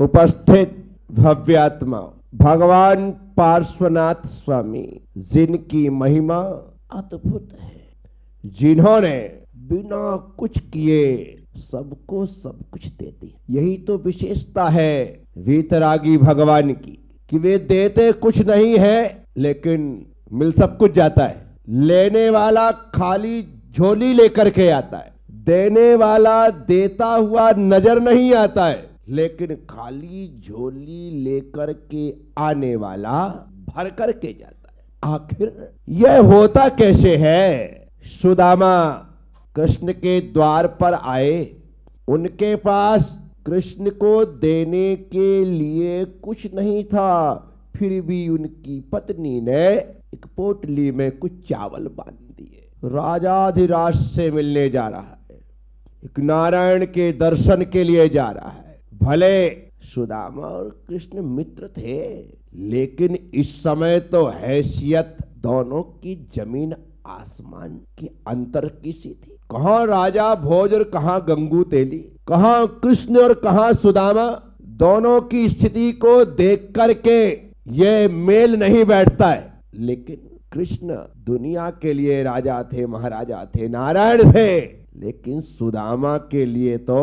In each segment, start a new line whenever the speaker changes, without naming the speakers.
उपस्थित भव्यात्मा भगवान पार्श्वनाथ स्वामी, जिनकी महिमा अद्भुत है, जिन्होंने बिना कुछ किए सबको सब कुछ दे दिया। यही तो विशेषता है वीतरागी भगवान की कि वे देते कुछ नहीं है लेकिन मिल सब कुछ जाता है। लेने वाला खाली झोली लेकर के आता है, देने वाला देता हुआ नजर नहीं आता है, लेकिन खाली झोली लेकर के आने वाला भर कर के जाता है। आखिर यह होता कैसे है? सुदामा कृष्ण के द्वार पर आए, उनके पास कृष्ण को देने के लिए कुछ नहीं था, फिर भी उनकी पत्नी ने एक पोटली में कुछ चावल बांध दिए। राजाधिराज से मिलने जा रहा है, एक नारायण के दर्शन के लिए जा रहा है। भले सुदामा और कृष्ण मित्र थे, लेकिन इस समय तो हैसियत दोनों की जमीन आसमान के अंतर की सी थी। कहां राजा भोज और कहां गंगू तेली, कहां कृष्ण और कहां सुदामा। दोनों की स्थिति को देख करके ये मेल नहीं बैठता है। लेकिन कृष्ण दुनिया के लिए राजा थे, महाराजा थे, नारायण थे, लेकिन सुदामा के लिए तो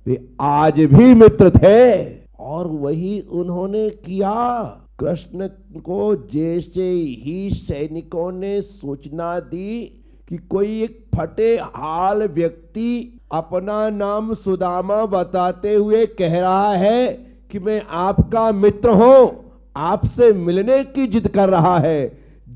वे आज भी मित्र थे। और वही उन्होंने किया। कृष्ण को जैसे ही सैनिकों ने सूचना दी कि कोई एक फटे हाल व्यक्ति अपना नाम सुदामा बताते हुए कह रहा है कि मैं आपका मित्र हूं, आपसे मिलने की जिद कर रहा है,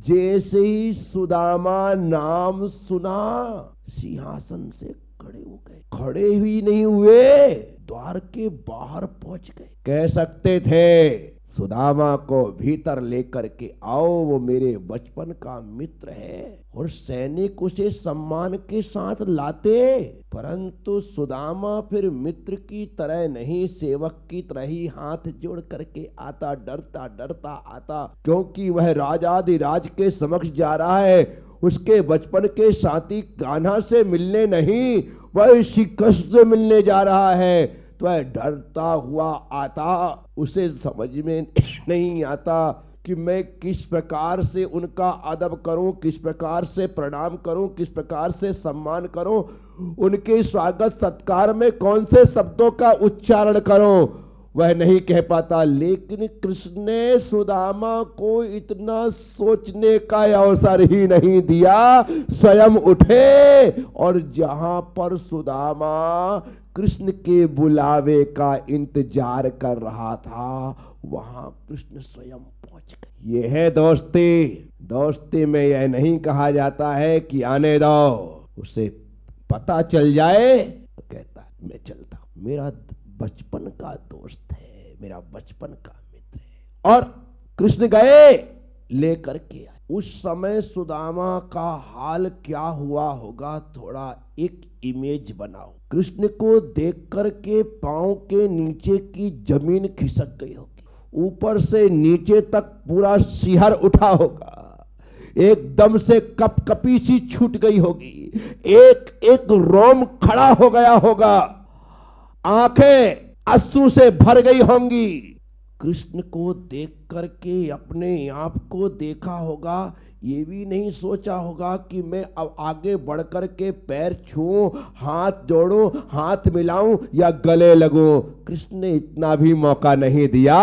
जैसे ही सुदामा नाम सुना सिंहासन से खड़े हो गए। खड़े ही नहीं हुए, द्वार के बाहर पहुंच गए। कह सकते थे सुदामा को भीतर लेकर के आओ, वो मेरे बचपन का मित्र है, और सैनिक उसे सम्मान के साथ लाते। परंतु सुदामा फिर मित्र की तरह नहीं, सेवक की तरह ही हाथ जोड़ करके आता, डरता डरता आता, क्योंकि वह राजाधिराज के समक्ष जा रहा है। उसके बचपन के साथी कान्हा से मिलने नहीं, वह श्री कृष्ण से मिलने जा रहा है। तो वह डरता हुआ आता। उसे समझ में नहीं आता कि मैं किस प्रकार से उनका अदब करूं, किस प्रकार से प्रणाम करूं, किस प्रकार से सम्मान करूं, उनके स्वागत सत्कार में कौन से शब्दों का उच्चारण करूं, वह नहीं कह पाता। लेकिन कृष्ण ने सुदामा को इतना सोचने का अवसर ही नहीं दिया। स्वयं उठे और जहां पर सुदामा कृष्ण के बुलावे का इंतजार कर रहा था, वहां कृष्ण स्वयं पहुंच गए। ये है दोस्ती। दोस्ती में यह नहीं कहा जाता है कि आने दो, उसे पता चल जाए तो कहता है मैं चलता हूं, मेरा बचपन का दोस्त है, मेरा बचपन का मित्र है। और कृष्ण गए, लेकर के आए। उस समय सुदामा का हाल क्या हुआ होगा, थोड़ा एक इमेज बनाओ। कृष्ण को देख करके पांव के नीचे की जमीन खिसक गई होगी, ऊपर से नीचे तक पूरा सिहर उठा होगा, एकदम से कपकपी सी छूट गई होगी, एक एक रोम खड़ा हो गया होगा, आंखें अश्रु से भर गई होंगी। कृष्ण को देख करके अपने आप को देखा होगा, ये भी नहीं सोचा होगा कि मैं अब आगे बढ़ कर के पैर छूऊं, हाथ जोड़ूं, हाथ मिलाऊं या गले लगूं। कृष्ण ने इतना भी मौका नहीं दिया।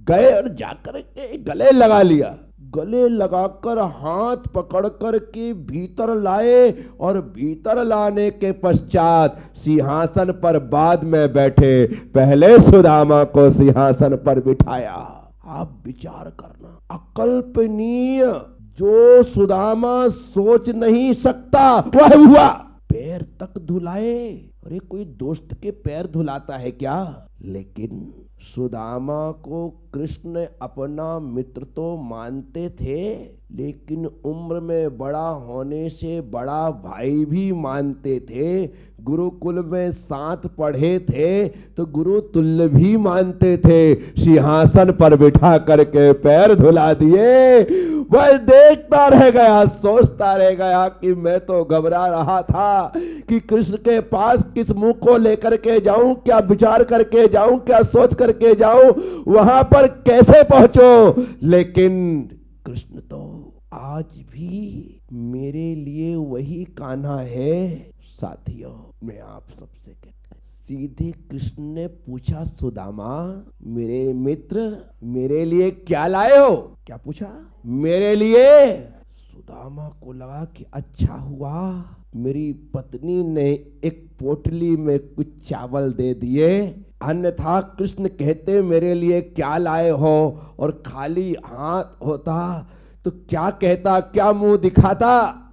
गए और जाकर के गले लगा लिया। गले लगाकर हाथ पकड़ कर के भीतर लाए, और भीतर लाने के पश्चात सिंहासन पर बाद में बैठे, पहले सुदामा को सिंहासन पर बिठाया। आप विचार करना, अकल्पनीय, जो सुदामा सोच नहीं सकता वह हुआ। पैर तक धुलाए। अरे कोई दोस्त के पैर धुलाता है क्या? लेकिन सुदामा को कृष्ण अपना मित्र तो मानते थे, लेकिन उम्र में बड़ा होने से बड़ा भाई भी मानते थे। गुरुकुल में साथ पढ़े थे तो गुरु तुल्य भी मानते थे। सिंहासन पर बिठा करके पैर धुला दिए। वह देखता रह गया, सोचता रह गया कि मैं तो घबरा रहा था कि कृष्ण के पास किस मुंह को लेकर के जाऊं, क्या विचार करके जाऊं, क्या सोच करके जाऊं, वहां पर कैसे पहुंचो। लेकिन कृष्ण तो आज भी मेरे लिए वही कान्हा है। साथियों, मैं आप सबसे कहता हूं, सीधे कृष्ण ने पूछा, सुदामा मेरे मित्र मेरे लिए क्या लाए हो? क्या पूछा? मेरे लिए। सुदामा को लगा कि अच्छा हुआ मेरी पत्नी ने एक पोटली में कुछ चावल दे दिए, अन्यथा कृष्ण कहते मेरे लिए क्या लाए हो और खाली हाथ होता तो क्या कहता, क्या मुंह दिखाता।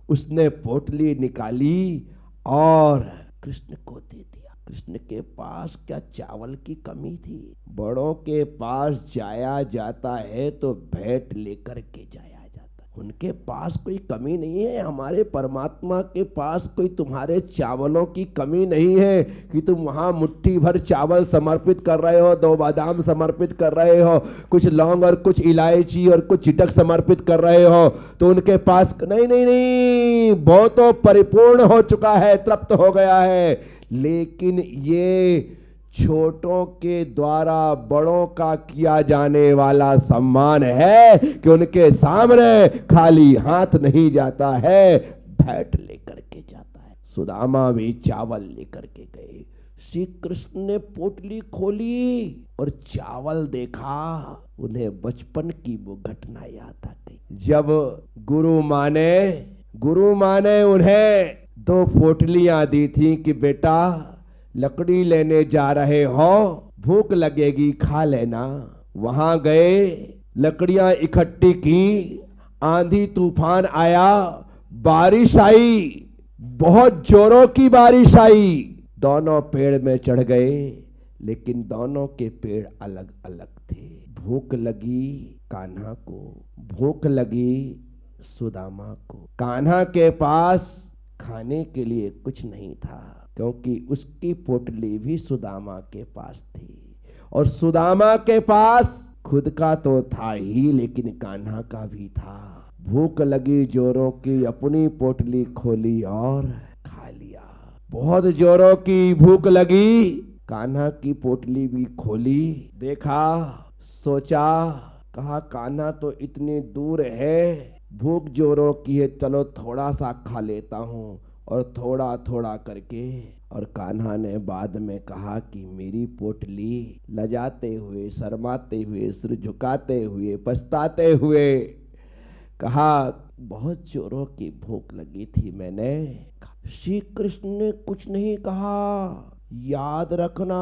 उसने पोटली निकाली और कृष्ण को दे दिया। कृष्ण के पास क्या चावल की कमी थी? बड़ों के पास जाया जाता है तो भेंट लेकर के जाया जाता है। उनके पास कोई कमी नहीं है। हमारे परमात्मा के पास कोई तुम्हारे चावलों की कमी नहीं है कि तुम वहां मुट्ठी भर चावल समर्पित कर रहे हो, 2 बादाम समर्पित कर रहे हो, कुछ लौंग और कुछ इलायची और कुछ चिटक समर्पित कर रहे हो, तो उनके पास नहीं नहीं नहीं, बहुत तो परिपूर्ण हो चुका है, तृप्त हो गया है। लेकिन ये छोटों के द्वारा बड़ों का किया जाने वाला सम्मान है कि उनके सामने खाली हाथ नहीं जाता है, भेंट लेकर के जाता है। सुदामा भी चावल लेकर के गए। श्री कृष्ण ने पोटली खोली और चावल देखा। उन्हें बचपन की वो घटना याद आ गई, जब गुरु माँ ने उन्हें 2 पोटलियां दी थी कि बेटा लकड़ी लेने जा रहे हो, भूख लगेगी, खा लेना। वहां गए, लकड़ियां इकट्ठी की, आंधी तूफान आया, बारिश आई, बहुत जोरों की बारिश आई। दोनों पेड़ में चढ़ गए, लेकिन दोनों के पेड़ अलग अलग थे। भूख लगी कान्हा को, भूख लगी सुदामा को। कान्हा के पास खाने के लिए कुछ नहीं था, क्योंकि उसकी पोटली भी सुदामा के पास थी और सुदामा के पास खुद का तो था ही, लेकिन कान्हा का भी था। भूख लगी जोरों की, अपनी पोटली खोली और खा लिया। बहुत जोरों की भूख लगी, कान्हा की पोटली भी खोली, देखा, सोचा, कहा कान्हा तो इतनी दूर है, भूख जोरों की है, चलो थोड़ा सा खा लेता हूँ, और थोड़ा थोड़ा करके। और कान्हा ने बाद में कहा कि मेरी पोटली, लजाते हुए, शर्माते हुए, सिर झुकाते हुए, पछताते हुए कहा बहुत जोरों की भूख लगी थी मैंने। श्री कृष्ण ने कुछ नहीं कहा। याद रखना,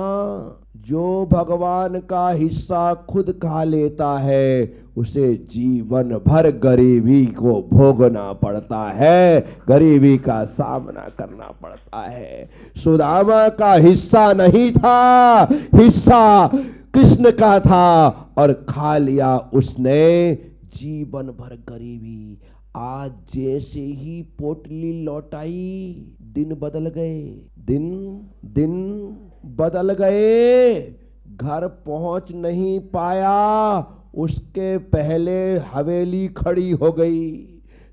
जो भगवान का हिस्सा खुद खा लेता है उसे जीवन भर गरीबी को भोगना पड़ता है, गरीबी का सामना करना पड़ता है। सुदामा का हिस्सा नहीं था, हिस्सा कृष्ण का था और खा लिया उसने, जीवन भर गरीबी। आज जैसे ही पोटली लौटाई, दिन बदल गए, दिन बदल गए। घर पहुंच नहीं पाया, उसके पहले हवेली खड़ी हो गई।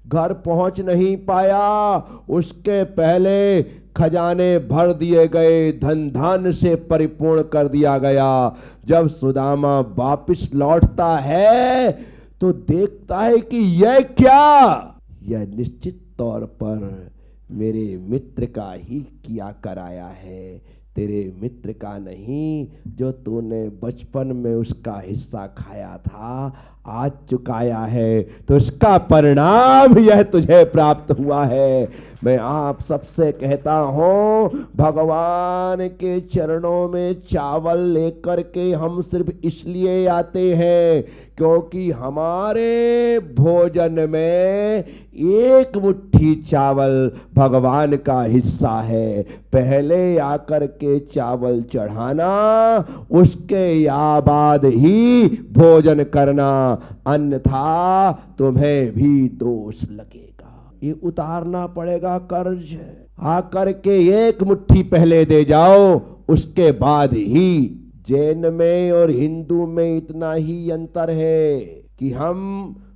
घर पहुंच नहीं पाया, उसके पहले खजाने भर दिए गए, धन धान्य से परिपूर्ण कर दिया गया। जब सुदामा वापिस लौटता है तो देखता है कि यह क्या, यह निश्चित तौर पर मेरे मित्र का ही किया कराया है, तेरे मित्र का नहीं, जो तूने बचपन में उसका हिस्सा खाया था, आज चुकाया है, तो इसका परिणाम यह तुझे प्राप्त हुआ है। मैं आप सबसे कहता हूँ, भगवान के चरणों में चावल लेकर के हम सिर्फ इसलिए आते हैं क्योंकि हमारे भोजन में एक मुट्ठी चावल भगवान का हिस्सा है। पहले आकर के चावल चढ़ाना, उसके या बाद ही भोजन करना, अन्यथा तुम्हें भी दोष लगेगा। ये उतारना पड़ेगा कर्ज। आकर के एक मुट्ठी पहले दे जाओ, उसके बाद ही। जैन में और हिंदू में इतना ही अंतर है कि हम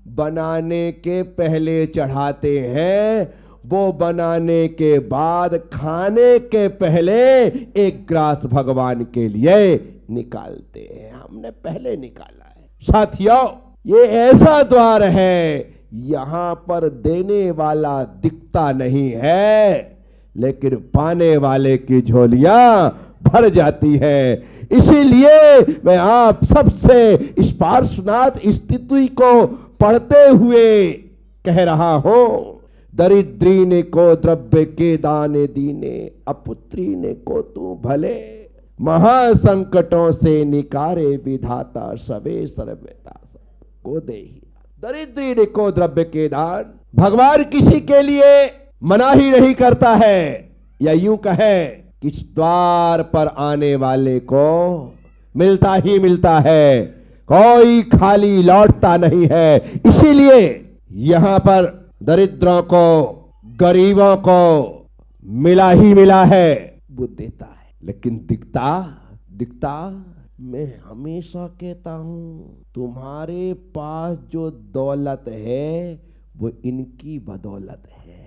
बनाने के पहले चढ़ाते हैं, वो बनाने के बाद खाने के पहले एक ग्रास भगवान के लिए निकालते हैं, हमने पहले निकाला है। साथियों, ये ऐसा द्वार है, यहां पर देने वाला दिखता नहीं है, लेकिन पाने वाले की झोलियां भर जाती है। इसीलिए मैं आप सबसे इस पार्श्वनाथ स्तुति को पढ़ते हुए कह रहा हूं, दरिद्री ने को द्रव्य के दाने दीने, अपुत्री ने को तू भले, महासंकटों से निकारे विधाता, सवे सर्वता को दे ही। दरिद्री ने को द्रव्य के दान, भगवान किसी के लिए मनाही नहीं करता है, या यूं कहे कि इस द्वार पर आने वाले को मिलता ही मिलता है, कोई खाली लौटता नहीं है। इसीलिए यहां पर दरिद्रों को, गरीबों को मिला ही मिला है, वो देता है। लेकिन दिखता मैं हमेशा कहता हूं, तुम्हारे पास जो दौलत है वो इनकी बदौलत है।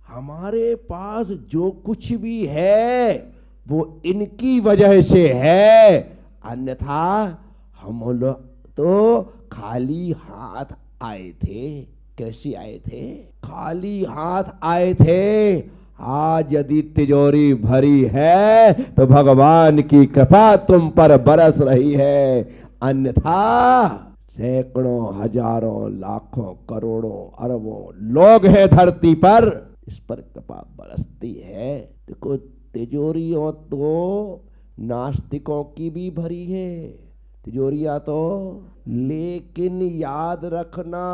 हमारे पास जो कुछ भी है वो इनकी वजह से है, अन्यथा हम लोग तो खाली हाथ आए थे। कैसे आए थे? खाली हाथ आए थे। आज यदि तिजोरी भरी है तो भगवान की कृपा तुम पर बरस रही है, अन्यथा सैकड़ों, हजारों, लाखों, करोड़ों, अरबों लोग हैं धरती पर, इस पर कृपा बरसती है। देखो, तिजोरियों तो नास्तिकों की भी भरी है, तिजोरियां तो, लेकिन याद रखना,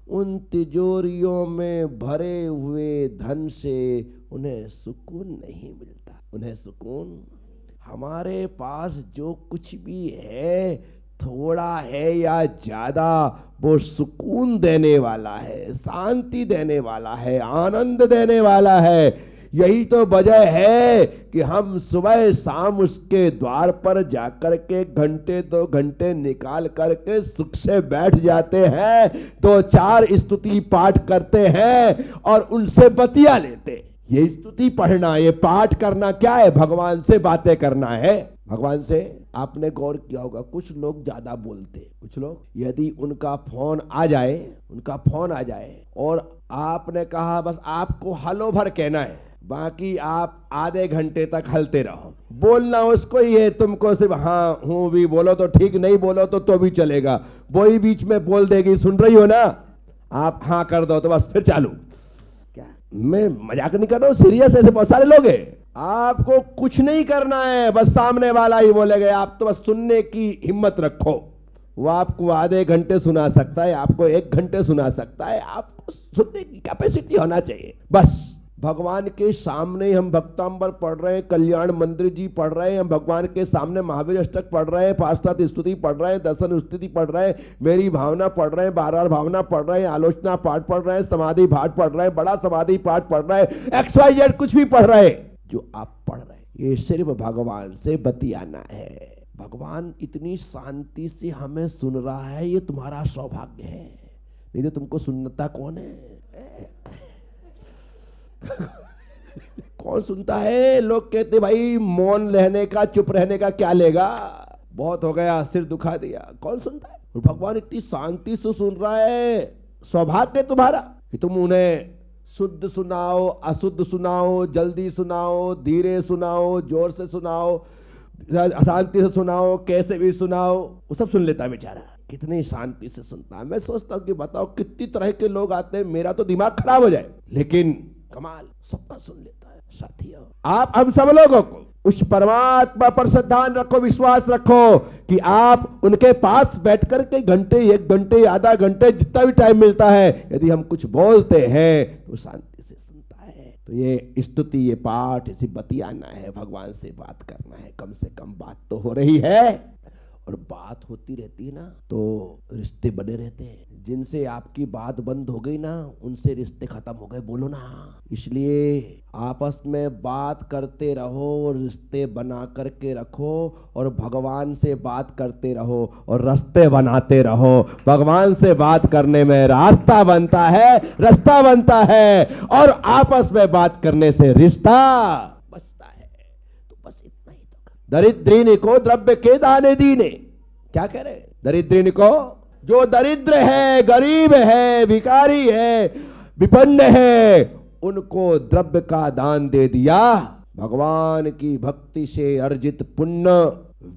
उन तिजोरियों में भरे हुए धन से उन्हें सुकून नहीं मिलता। उन्हें सुकून, हमारे पास जो कुछ भी है, थोड़ा है या ज्यादा, वो सुकून देने वाला है, शांति देने वाला है, आनंद देने वाला है। यही तो वजह है कि हम सुबह शाम उसके द्वार पर जाकर के घंटे 2 घंटे निकाल करके सुख से बैठ जाते हैं, 2-4 स्तुति पाठ करते हैं और उनसे बतिया लेते। ये स्तुति पढ़ना, ये पाठ करना क्या है? भगवान से बातें करना है। भगवान से आपने गौर किया होगा, कुछ लोग ज्यादा बोलते, कुछ लोग यदि उनका फोन आ जाए और आपने कहा बस आपको हलो भर कहना है, बाकी आप आधे घंटे तक हलते रहो, बोलना उसको ही है, तुमको सिर्फ हाँ हूं भी बोलो तो ठीक, नहीं बोलो तो भी चलेगा, वही बीच में बोल देगी, सुन रही हो ना, आप हाँ कर दो तो बस फिर चालू। क्या मैं मजाक नहीं कर रहा हूं, सीरियस, ऐसे बहुत सारे लोग हैं। आपको कुछ नहीं करना है, बस सामने वाला ही बोलेगा, आप तो बस सुनने की हिम्मत रखो। वो आपको आधे घंटे सुना सकता है, आपको 1 घंटे सुना सकता है, आपको सुनने की कैपेसिटी होना चाहिए बस। भगवान के सामने हम भक्तांबर पढ़ रहे हैं, कल्याण मंदिर जी पढ़ रहे हैं, हम भगवान के सामने महावीर अष्टक पढ़ रहे हैं, पार्श्वनाथ स्तुति पढ़ रहे हैं, दर्शन स्तुति पढ़ रहे हैं, मेरी भावना पढ़ रहे हैं, 12 भावना पढ़ रहे हैं, आलोचना पाठ पढ़ रहे हैं, समाधि पाठ पढ़ रहे हैं, बड़ा समाधि पाठ पढ़ रहे हैं, XYZ कुछ भी पढ़ रहे हैं, जो आप पढ़ रहे हैं ये सिर्फ भगवान से बतियाना है। भगवान इतनी शांति से हमें सुन रहा है, ये तुम्हारा सौभाग्य है, नहीं तो तुमको सुनता कौन है? कौन सुनता है? लोग कहते भाई मौन रहने का, चुप रहने का क्या लेगा, बहुत हो गया, सिर दुखा दिया, कौन सुनता है? और भगवान इतनी शांति से सुन रहा है, सौभाग्य तुम्हारा कि तुम उन्हें शुद्ध सुनाओ, अशुद्ध सुनाओ, जल्दी सुनाओ, धीरे सुनाओ, जोर से सुनाओ, शांति से सुनाओ, कैसे भी सुनाओ, वो सब सुन लेता है बेचारा। कितनी शांति से सुनता है। मैं सोचता हूँ कि बताओ कितनी तरह के लोग आते हैं, मेरा तो दिमाग खराब हो जाए, लेकिन कमाल सबका सुन लेता है। साथियों, आप हम सब लोगों को उस परमात्मा पर श्रद्धा रखो, विश्वास रखो कि आप उनके पास बैठ कर के घंटे, 1 घंटे, आधा घंटे, जितना भी टाइम मिलता है, यदि हम कुछ बोलते हैं तो शांति से सुनता है। तो ये स्तुति, ये पाठ, इसे बतियाना है, भगवान से बात करना है। कम से कम बात तो हो रही है, और बात होती रहती है ना तो रिश्ते बने रहते हैं। जिनसे आपकी बात बंद हो गई ना, उनसे रिश्ते खत्म हो गए, बोलो ना। इसलिए आपस में बात करते रहो और रिश्ते बना करके रखो, और भगवान से बात करते रहो और रास्ते बनाते रहो। भगवान से बात करने में रास्ता बनता है, रास्ता बनता है, और आपस में बात करने से रिश्ता बचता है। दरिद्रीन को द्रव्य के दाने दीने। क्या कह रहे? दरिद्रीन को, जो दरिद्र है, गरीब है, भिखारी है, विपन्न है, उनको द्रव्य का दान दे दिया। भगवान की भक्ति से अर्जित पुण्य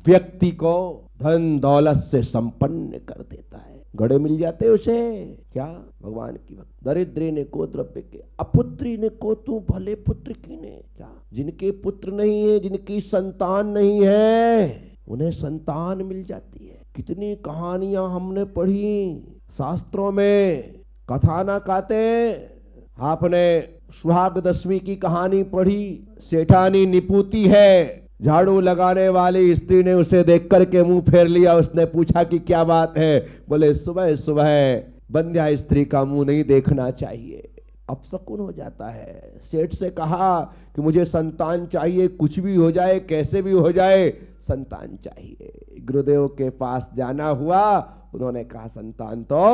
व्यक्ति को धन दौलत से संपन्न कर देता है। घड़े मिल जाते उसे। क्या? भगवान की भक्ति। दरिद्री ने को द्रव्य के, अपुत्री ने को तू भले पुत्र कीने। क्या? जिनके पुत्र नहीं है, जिनकी संतान नहीं है, उन्हें संतान मिल जाती है। कितनी कहानियां हमने पढ़ी शास्त्रों में। कथा ना कहते, आपने सुहाग दशमी की कहानी पढ़ी। सेठानी निपुती है, झाड़ू लगाने वाली स्त्री ने उसे देख करके मुंह फेर लिया। उसने पूछा कि क्या बात है? बोले सुबह सुबह बंध्या स्त्री का मुंह नहीं देखना चाहिए, अपशकुन हो जाता है। सेठ से कहा कि मुझे संतान चाहिए, कुछ भी हो जाए, कैसे भी हो जाए, संतान चाहिए। गुरुदेव के पास जाना हुआ। उन्होंने कहा संतान तो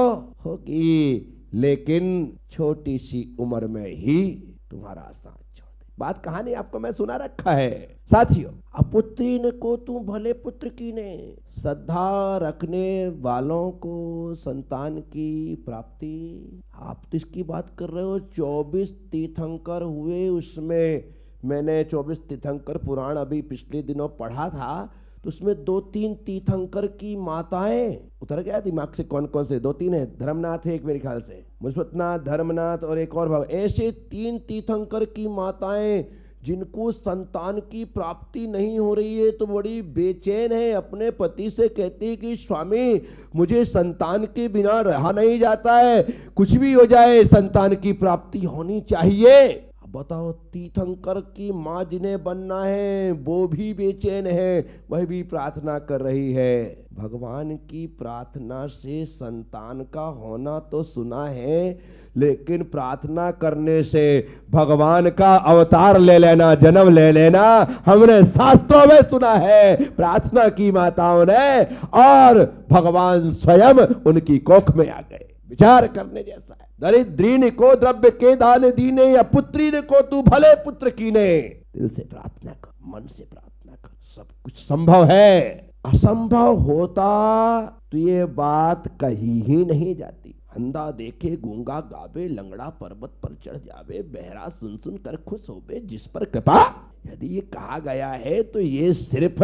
होगी, लेकिन छोटी सी उम्र में ही तुम्हारा साथ छोड़ दे। बात कहानी आपको मैं सुना रखा है साथियों। अपुत्री ने को तू भले पुत्र कीने। श्रद्धा रखने वालों को संतान की प्राप्ति। आप तो इसकी बात कर रहे हो। 24 तीर्थंकर हुए, उसमें मैंने 24 तीर्थंकर पुराण अभी पिछले दिनों पढ़ा था, तो उसमें 2-3 तीर्थंकर की माताएं उतर गया दिमाग से। कौन कौन से? 2-3 है। धर्मनाथ है एक मेरे ख्याल से, मुस्वतनाथ, धर्मनाथ और एक और भाव। ऐसे 3 तीर्थंकर की माताएं जिनको संतान की प्राप्ति नहीं हो रही है, तो बड़ी बेचैन है। अपने पति से कहती है कि स्वामी मुझे संतान के बिना रहा नहीं जाता है, कुछ भी हो जाए संतान की प्राप्ति होनी चाहिए। बताओ, तीर्थंकर की माँ जिन्हें बनना है वो भी बेचैन है, वह भी प्रार्थना कर रही है। भगवान की प्रार्थना से संतान का होना तो सुना है, लेकिन प्रार्थना करने से भगवान का अवतार ले लेना, जन्म ले लेना हमने शास्त्रों में सुना है। प्रार्थना की माताओं ने, और भगवान स्वयं उनकी कोख में आ गए। विचार करने जैसा है। दरिद्रीन को द्रव्य के दान दीने, या पुत्री ने को तू भले पुत्र कीने। दिल से प्रार्थना कर, मन से प्रार्थना कर, सब कुछ संभव है। असंभव होता तो ये बात कही ही नहीं जाती। अंधा देखे गूंगा गावे, लंगड़ा पर्वत पर चढ़ जावे, बहरा सुन सुन कर खुश होवे, जिस पर कृपा। यदि ये कहा गया है तो ये सिर्फ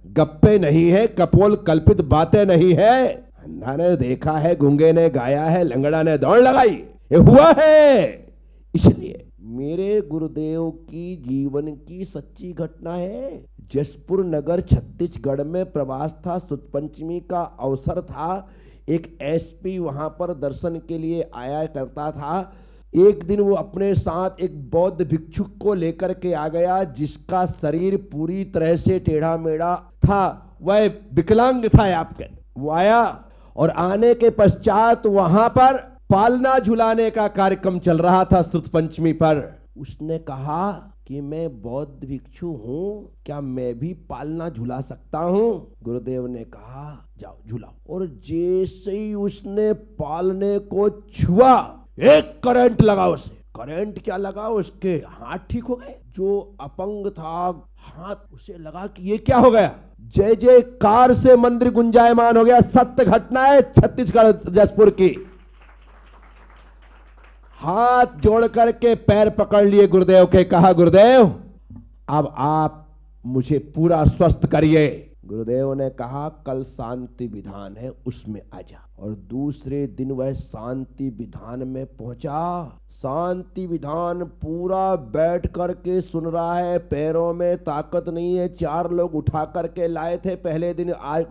गप्पे नहीं है, कपोल कल्पित बातें नहीं है। अंधा ने देखा है, गूंगे ने गाया है, लंगड़ा ने दौड़ लगाई, ये हुआ है। इसलिए मेरे गुरुदेव की जीवन की सच्ची घटना है। जसपुर नगर छत्तीसगढ़ में प्रवास था, सुद पंचमी का अवसर था। एक एसपी वहां पर दर्शन के लिए आया करता था। एक दिन वो अपने साथ एक बौद्ध भिक्षुक को लेकर के आ गया, जिसका शरीर पूरी तरह से टेढ़ा मेढ़ा था, वह विकलांग था। आपके वो आया, और आने के पश्चात वहां पर पालना झुलाने का कार्यक्रम चल रहा था सुद पंचमी पर। उसने कहा कि मैं बौद्ध भिक्षु हूं, क्या मैं भी पालना झुला सकता हूं? गुरुदेव ने कहा जाओ झुलाओ। और जैसे ही उसने पालने को छुआ, एक करंट लगा उसे। करंट क्या लगा, उसके हाथ ठीक हो गए। जो अपंग था, हाथ उसे लगा कि ये क्या हो गया। जय जयकार से मंदिर गुंजायमान हो गया। सत्य घटना है छत्तीसगढ़ जसपुर की। हाथ जोड़ करके पैर पकड़ लिए गुरुदेव के, कहा गुरुदेव अब आप मुझे पूरा स्वस्थ करिए। गुरुदेव ने कहा कल शांति विधान है, उसमें आ जा। और दूसरे दिन वह शांति विधान में पहुंचा। शांति विधान पूरा बैठ करके सुन रहा है, पैरों में ताकत नहीं है। 4 लोग उठा करके लाए थे पहले दिन, आज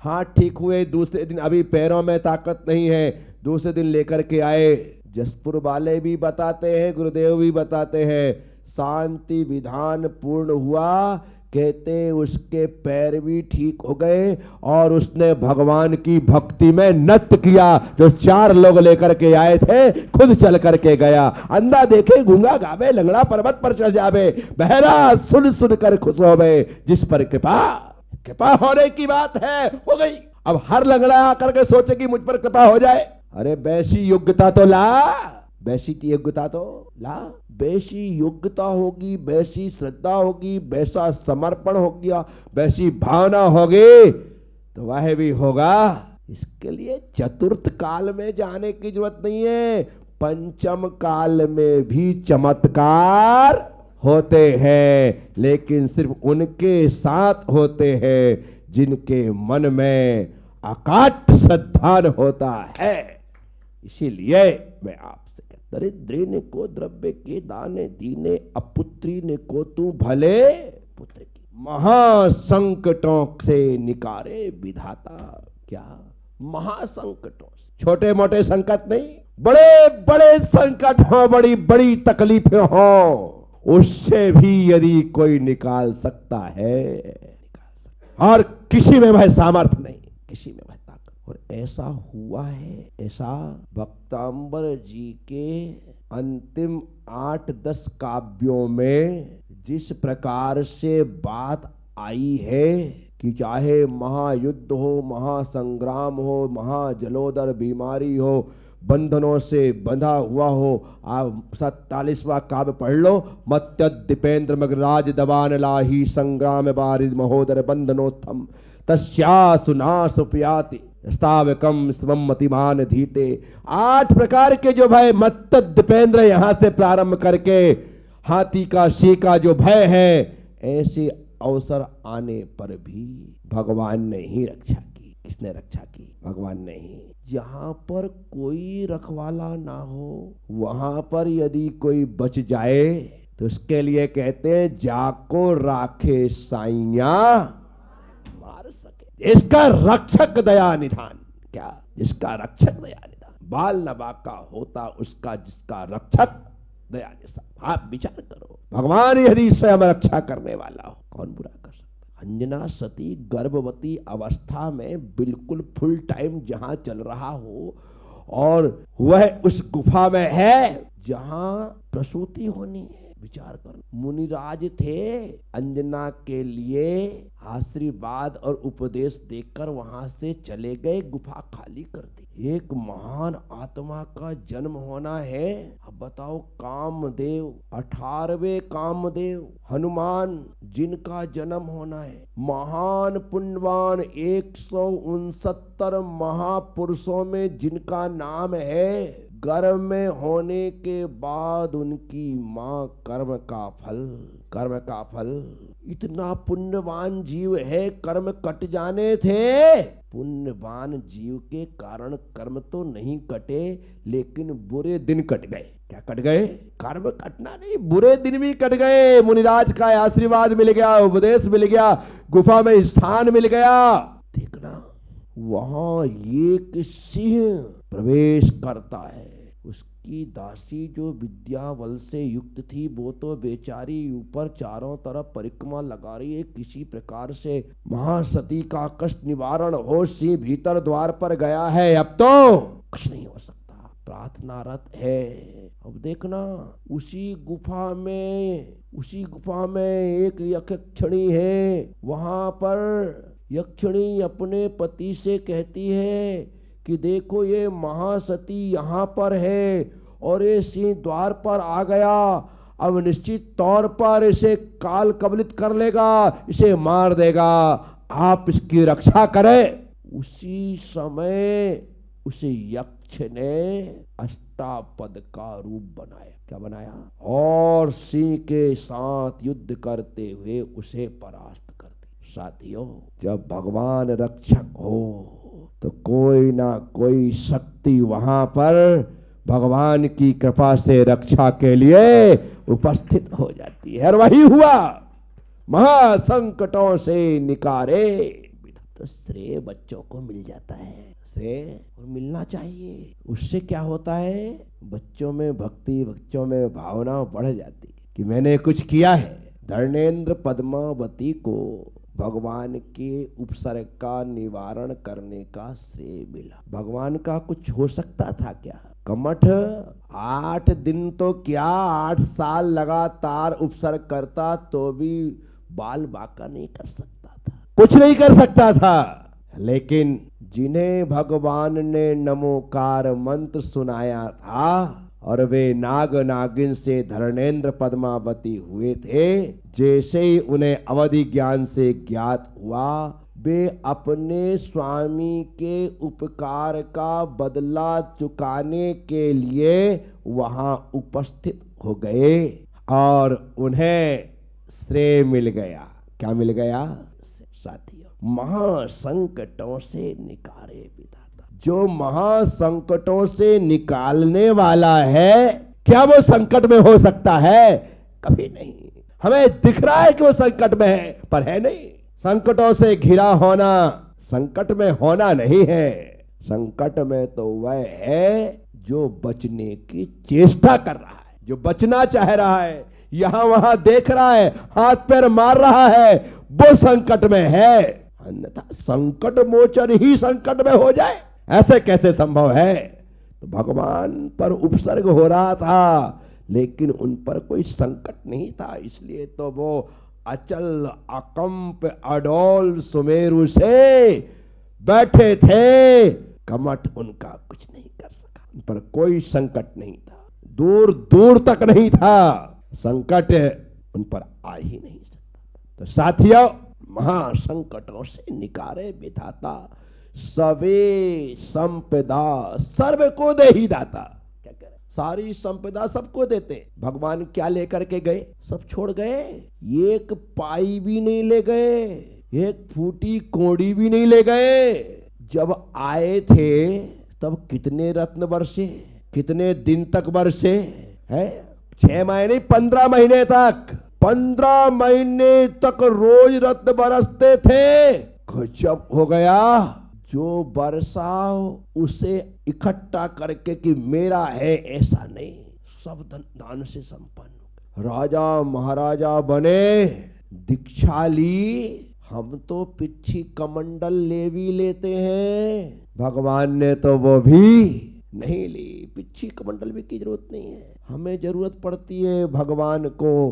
हाथ ठीक हुए, दूसरे दिन अभी पैरों में ताकत नहीं है, दूसरे दिन लेकर के आए। जसपुर वाले भी बताते हैं, गुरुदेव भी बताते हैं, शांति विधान पूर्ण हुआ, कहते उसके पैर भी ठीक हो गए और उसने भगवान की भक्ति में नृत्य किया। जो 4 लोग लेकर के आए थे, खुद चल करके गया। अंधा देखे गूंगा गावे, लंगड़ा पर्वत पर चढ़ जावे, बहरा सुन सुन कर खुश होवे, जिस पर कृपा होने की बात है, हो गई। अब हर लंगड़ा आकर के सोचे कि मुझ पर कृपा हो जाए। अरे वैसी योग्यता तो ला, वैसी की योग्यता तो ला, वैसी योग्यता होगी, वैसी श्रद्धा होगी, वैसा समर्पण हो गया, वैसी भावना होगी तो वह भी होगा। इसके लिए चतुर्थ काल में जाने की जरूरत नहीं है, पंचम काल में भी चमत्कार होते हैं, लेकिन सिर्फ उनके साथ होते हैं जिनके मन में अकाट श्रद्धा होता है। इसीलिए मैं आपसे कहता, दरिद्री को द्रव्य के दाने दीने, अपुत्री ने को तू भले पुत्र की, महासंकटों से निकारे विधाता। क्या महासंकटों से? छोटे मोटे संकट नहीं, बड़े बड़े संकट हो, बड़ी बड़ी तकलीफें हो, उससे भी यदि कोई निकाल सकता है, निकाल सकता। और किसी में वह सामर्थ्य नहीं, किसी में वह ताकत। और ऐसा हुआ है, ऐसा भक्तांबर जी के अंतिम 8-10 काव्यों में जिस प्रकार से बात आई है कि चाहे महायुद्ध हो, महासंग्राम हो, महाजलोदर बीमारी हो, बंधनों से बंधा हुआ हो। आप 47वां काव्य पढ़ लो, मत्यद्दीपेंद्र मगराज दबान लाही, संग्राम बारिद महोदर बंधनोत्थम, तस्या सुनास उपयाति स्तावकम स्तवम मतिमान धीते। 8 प्रकार के जो भय, मत्यद्दीपेंद्र यहां से प्रारंभ करके हाथी का शी का जो भय है, ऐसे अवसर आने पर भी भगवान ने ही रक्षा की। किसने रक्षा की? भगवान ने ही। जहां पर कोई रखवाला ना हो, वहां पर यदि कोई बच जाए तो उसके लिए कहते हैं, जाको राखे साइया मार सके। इसका रक्षक दया निधान। क्या? जिसका रक्षक दया निधान। बाल नबा का होता उसका जिसका रक्षक दया निधान। आप विचार करो, भगवान यदि स्वयं रक्षा करने वाला हो, कौन बुरा कर सकता? अंजना सती गर्भवती अवस्था में बिल्कुल फुल टाइम जहां चल रहा हो, और वह उस गुफा में है जहां प्रसूति होनी है। विचार कर, मुनिराज थे, अंजना के लिए आशीर्वाद और उपदेश देकर वहां से चले गए, गुफा खाली कर दी। एक महान आत्मा का जन्म होना है। अब बताओ, कामदेव, 18वें कामदेव हनुमान, जिनका जन्म होना है, महान पुण्यवान 169 महापुरुषों में जिनका नाम है, गर्भ में होने के बाद उनकी मां कर्म का फल, इतना पुण्यवान जीव है, कर्म कट जाने थे। पुण्यवान जीव के कारण कर्म तो नहीं कटे, लेकिन बुरे दिन कट गए। क्या कट गए? कर्म कटना नहीं, बुरे दिन भी कट गए। मुनिराज का आशीर्वाद मिल गया, उपदेश मिल गया, गुफा में स्थान मिल गया। देखना, वहां एक सिंह प्रवेश करता है। उसकी दासी जो विद्या बल से युक्त थी, वो तो बेचारी ऊपर चारों तरफ परिक्रमा लगा रही है, किसी प्रकार से महासती का कष्ट निवारण हो। सिंह भीतर द्वार पर गया है, अब तो कुछ नहीं हो सकता, प्रार्थनारत है। अब देखना, उसी गुफा में एक यक्षिणी है। वहां पर यक्षिणी अपने पति से कहती है कि देखो, ये महासती यहाँ पर है और ये सिंह द्वार पर आ गया, अब निश्चित तौर पर इसे काल कबलित कर लेगा, इसे मार देगा, आप इसकी रक्षा करें। उसी समय उसे यक्ष ने अष्टापद का रूप बनाया। क्या बनाया? और सिंह के साथ युद्ध करते हुए उसे परास्त कर दिया। साथियों, जब भगवान रक्षक हो तो कोई ना कोई शक्ति वहां पर भगवान की कृपा से रक्षा के लिए उपस्थित हो जाती है। और वही हुआ, महासंकटों से निकारे। तो श्रेय बच्चों को मिल जाता है, श्रेय मिलना चाहिए। उससे क्या होता है? बच्चों में भक्ति, बच्चों में भावना बढ़ जाती है कि मैंने कुछ किया है। धर्मेंद्र पद्मावती को भगवान के उपसर्ग का निवारण करने का श्रेय मिला। भगवान का कुछ हो सकता था क्या? कमठ 8 दिन तो क्या, 8 साल लगातार उपसर्ग करता तो भी बाल बांका नहीं कर सकता था, कुछ नहीं कर सकता था। लेकिन जिन्हें भगवान ने नमोकार मंत्र सुनाया था, और वे नाग नागिन से धर्मेंद्र पद्मावती हुए थे। जैसे ही उन्हें अवधि ज्ञान से ज्ञात हुआ, वे अपने स्वामी के उपकार का बदला चुकाने के लिए वहां उपस्थित हो गए और उन्हें श्रेय मिल गया। क्या मिल गया साथियों? महासंकटों से निकारे विधाता। जो महासंकटों से निकालने वाला है, क्या वो संकट में हो सकता है? कभी नहीं। हमें दिख रहा है कि वो संकट में है, पर है नहीं। संकटों से घिरा होना संकट में होना नहीं है। संकट में तो वह है जो बचने की चेष्टा कर रहा है, जो बचना चाह रहा है, यहां वहां देख रहा है, हाथ पैर मार रहा है, वो संकट में है। अन्यथा संकट मोचन ही संकट में हो जाए, ऐसे कैसे संभव है? तो भगवान पर उपसर्ग हो रहा था, लेकिन उन पर कोई संकट नहीं था। इसलिए तो वो अचल अकंप अडोल सुमेरु से बैठे थे। कमठ उनका कुछ नहीं कर सका। उन पर कोई संकट नहीं था, दूर दूर तक नहीं था। संकट उन पर आ ही नहीं सकता। तो साथियों, महासंकटों से निकारे विधाता, सवे संपदा सर्व को दे ही दाता। क्या कह रहे? सारी संपदा सबको देते। भगवान क्या लेकर के गए? सब छोड़ गए। एक पाई भी नहीं ले गए, एक फूटी कोड़ी भी नहीं ले गए। जब आए थे तब कितने रत्न बरसे, कितने दिन तक बरसे है? 6 महीने 15 महीने तक, 15 महीने तक रोज रत्न बरसते थे। गजब हो गया। जो बरसा उसे इकट्ठा करके कि मेरा है, ऐसा नहीं। सब दान से संपन्न। राजा महाराजा बने, दीक्षा ली। हम तो पिच्छी कमंडल ले भी लेते हैं, भगवान ने तो वो भी नहीं ली। पिच्छी कमंडल भी की जरूरत नहीं है। हमें जरूरत पड़ती है भगवान को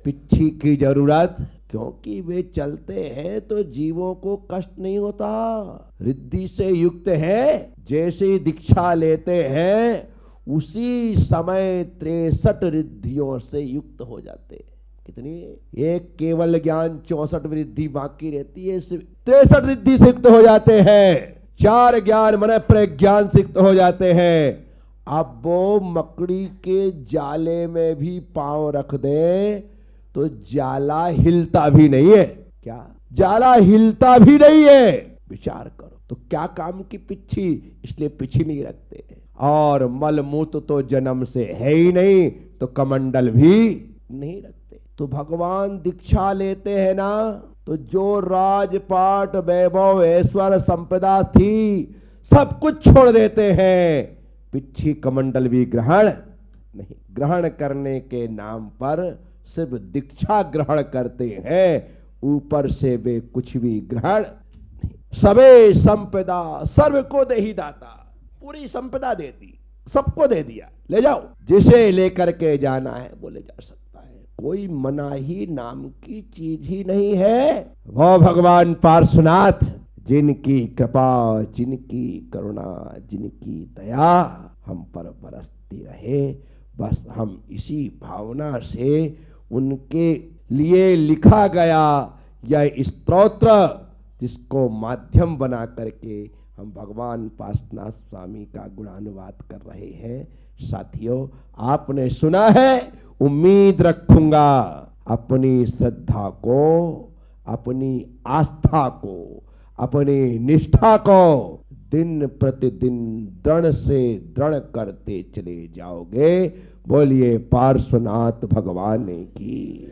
पिच्छी की जरूरत, क्योंकि वे चलते हैं तो जीवों को कष्ट नहीं होता। रिद्धि से युक्त है। जैसे ही दीक्षा लेते हैं उसी समय 63 रिद्धियों से युक्त हो जाते हैं। कितनी? एक केवल ज्ञान 64 रिद्धि बाकी रहती है, 63 रिद्धि से युक्त हो जाते हैं। 4 ज्ञान मन प्रज्ञान से युक्त हो जाते हैं। अब वो मकड़ी के जाले में भी पांव रख दे तो जाला हिलता भी नहीं है। क्या? जाला हिलता भी नहीं है। विचार करो। तो क्या काम की पिच्छी? इसलिए पिच्छी नहीं रखते। और मलमूत्र तो जन्म से है ही नहीं, तो कमंडल भी नहीं रखते। तो भगवान दीक्षा लेते हैं ना, तो जो राजपाट वैभव ऐश्वर्य संपदा थी सब कुछ छोड़ देते हैं। पिच्छी कमंडल भी ग्रहण नहीं। ग्रहण करने के नाम पर सिर्फ दीक्षा ग्रहण करते हैं, ऊपर से वे कुछ भी ग्रहण नहीं। सबे संपदा सर्व को दे ही दाता। पूरी संपदा दे दी, सबको दे दिया। ले जाओ, जिसे लेकर के जाना है वो ले जा सकता है। कोई मनाही नाम की चीज ही नहीं है। वो भगवान पार्श्वनाथ, जिनकी कृपा, जिनकी करुणा, जिनकी दया हम पर बरसती रहे। बस हम इसी भावना से उनके लिए लिखा गया यह स्तोत्र, जिसको माध्यम बना करके हम भगवान पार्श्वनाथ स्वामी का गुणानुवाद कर रहे हैं। साथियों, आपने सुना है, उम्मीद रखूंगा अपनी श्रद्धा को, अपनी आस्था को, अपनी निष्ठा को दिन प्रतिदिन दृढ़ से दृढ़ करते चले जाओगे। बोलिए पार्श्वनाथ भगवान की।